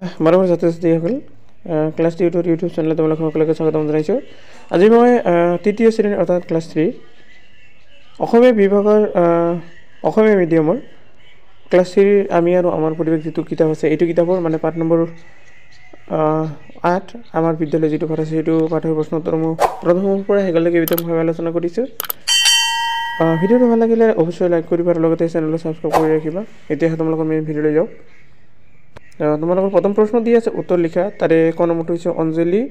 মৰমৰ ছাত্ৰ-ছাত্ৰীসকল class tutor YouTube চেনেলত তোমালোক সকলোকে স্বাগতম জনাইছোঁ। আজি মই তৃতীয় শ্ৰেণীৰ অৰ্থাৎ ক্লাছ 3 অসমীয়া বিভাগৰ অসমীয়া মিডিয়ামৰ ক্লাছ 3 আমি আৰু আমাৰ পৰিৱেশ যিটো কিতাপ আছে এইটো কিতাপৰ মানে পাঠ নম্বৰ 8 আমাৰ বিদ্যালয় যিটো পাঠ আছে সেইটো পাঠৰ প্ৰশ্নোত্তৰ মই প্ৰথমৰ পৰা শেষলৈকে বিতংভাৱে আলোচনা কৰিছোঁ। ভিডিঅ'টো ভাল লাগিলে অৱশ্যই লাইক কৰিবা আৰু লগতে চেনেলটো ছাবস্ক্ৰাইব কৰি ৰাখিবা। এতিয়া তোমালোকৰ মেইন ভিডিঅ'লৈ যাওক। তোমালোকৰ প্ৰথম প্ৰশ্ন দি আছে উত্তৰ লিখা। তাৰে ক নম্বৰটো হৈছে অঞ্জলি,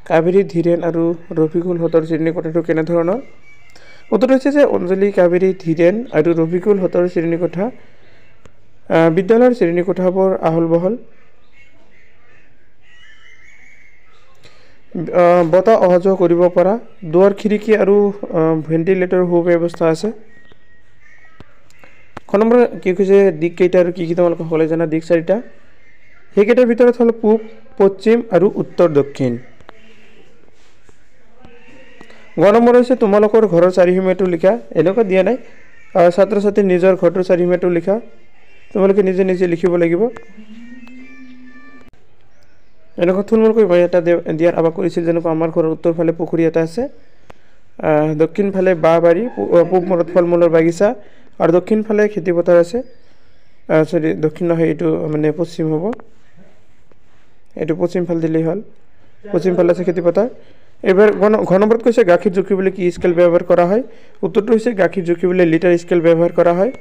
কাবেৰী, ধীৰেন আৰু ৰফিকুল হতৰ শ্ৰেণী কোঠাটো কেনেধৰণৰ? উত্তৰটো হৈছে যে অঞ্জলি, কাবেৰী, ধীৰেন আৰু ৰফিকুল হতৰ শ্ৰেণী কোঠা বিদ্যালয়ৰ শ্ৰেণী কোঠাবোৰ আহল বহল, বতাহ অহা যোৱা কৰিব পৰা, দুৱাৰ খিৰিকী আৰু ভেণ্টিলেটৰৰ সুব্যৱস্থা আছে। খ নম্বৰ কি কৈছে দিক কেইটা আৰু কি তোমালোকে সকলোৱে জানা দিক 4টা। সেইকেইটাৰ ভিতৰত হ'ল পূব, পশ্চিম আৰু উত্তৰ দক্ষিণ। গ নম্বৰ হৈছে তোমালোকৰ ঘৰৰ চাৰিসীমাটো লিখা। এনেকুৱা দিয়া নাই, ছাত্ৰ ছাত্ৰীৰ নিজৰ ঘৰটোৰ চাৰিসীমাটো লিখা, তোমালোকে নিজে নিজে লিখিব লাগিব। এনেকুৱা থুলমূলকৈ মই এটা দিয়াৰ আবাস কৰিছিল, যেনেকুৱা আমাৰ ঘৰৰ উত্তৰ ফালে পুখুৰী এটা আছে, দক্ষিণ ফালে বাঁহ বাৰী, পূব মূৰত ফল মূলৰ বাগিচা আৰু দক্ষিণ ফালে খেতিপথাৰ আছে। দক্ষিণ নহয়, এইটো মানে পশ্চিম হ'ব, এইটো পশ্চিম ফাল দিলেই হ'ল। পশ্চিম ফালে আছে খেতিপথাৰ। এইবাৰ ঘ নম্বৰত কৈছে গাখীৰ জুখিবলৈ কি স্কেল ব্যৱহাৰ কৰা হয়? উত্তৰটো হৈছে গাখীৰ জুখিবলৈ লিটাৰ স্কেল ব্যৱহাৰ কৰা হয়।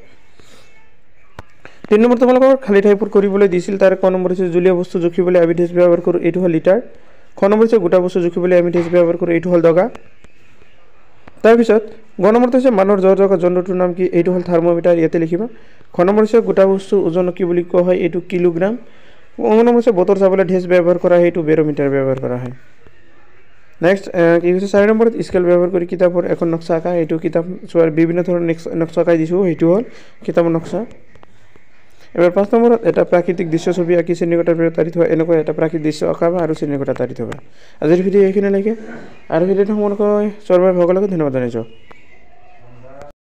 3 নম্বৰ তোমালোকৰ খালী ঠাইবোৰ কৰিবলৈ দিছিল। তাৰ ক নম্বৰ হৈছে জুলীয়া বস্তু জুখিবলৈ আমি ঢেঁচ ব্যৱহাৰ কৰোঁ, এইটো হ'ল লিটাৰ। খ নম্বৰ হৈছে গোটা বস্তু জুখিবলৈ আমি ঢেঁচ ব্যৱহাৰ কৰোঁ, এইটো হ'ল দগা। তাৰপিছত গ নম্বৰটো হৈছে মানুহৰ জ্বৰ জগা যন্ত্ৰটোৰ নাম কি? এইটো হ'ল থাৰ্মোমিটাৰ, ইয়াতে লিখিবা। খ নম্বৰ হৈছে গোটা বস্তু ওজন কি বুলি কোৱা হয়? এইটো কিলোগ্ৰাম। গ নম্বৰ হৈছে বতৰ চাবলৈ ঢেঁচ ব্যৱহাৰ কৰা হয়, এইটো বেৰোমিটাৰ ব্যৱহাৰ কৰা হয়। নেক্সট কি হৈছে 4 নম্বৰত স্কেল ব্যৱহাৰ কৰি কিতাপৰ এখন নক্সা আঁকা। এইটো কিতাপ চোৱাৰ বিভিন্ন ধৰণৰ নক্সা আঁকাই দিছোঁ, সেইটো হ'ল কিতাপৰ নক্সা। এবাৰ 5 নম্বৰত এটা প্ৰাকৃতিক দৃশ্য ছবি আঁকি শ্ৰেণীকোঠাৰ ভিতৰত তাৰি থোৱা। এনেকুৱা এটা প্ৰাকৃতিক দৃশ্য আঁকাবা আৰু শ্ৰেণীকোঠাত তাৰি থবা। আজিৰ ভিডিঅ' এইখিনিলৈকে, আৰু ভিডিঅ'টো সম্পূৰ্ণকৈ চোৱাৰ বাবে সকলোকে ধন্যবাদ জনাইছোঁ।